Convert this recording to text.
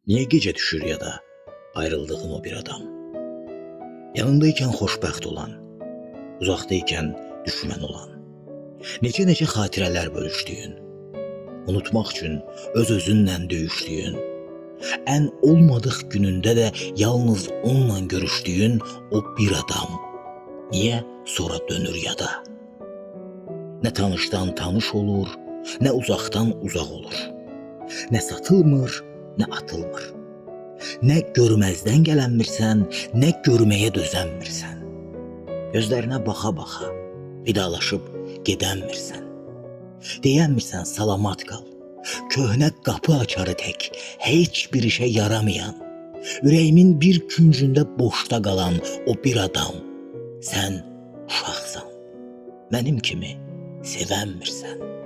Niye gece düşür ya da ayrıldığın o bir adam? Yanındayken xoşbəxt olan, uzaqdayken düşmən olan, necə xatirələr bölüşdüyün, unutmaq üçün öz-özünlə döyüşdüyün, ən olmadıq günündə də yalnız onunla görüşdüyün o bir adam niyə sonra dönür yada? Nə tanışdan tanış olur, nə uzaqdan uzaq olur. Nə satılmır, nə atılmır. Nə görməzdən gələnmirsən, nə görməyə dözənmirsən. Gözlərinə baxa-baxa vidalaşıb gedənmirsən. Deyənmirsən salamat qal. Köhnə qapı açarı tək, heç bir işə yaramayan, ürəyimin bir küncündə boşda qalan o bir adam. Sən uşaqsan, mənim kimi sevənmirsən.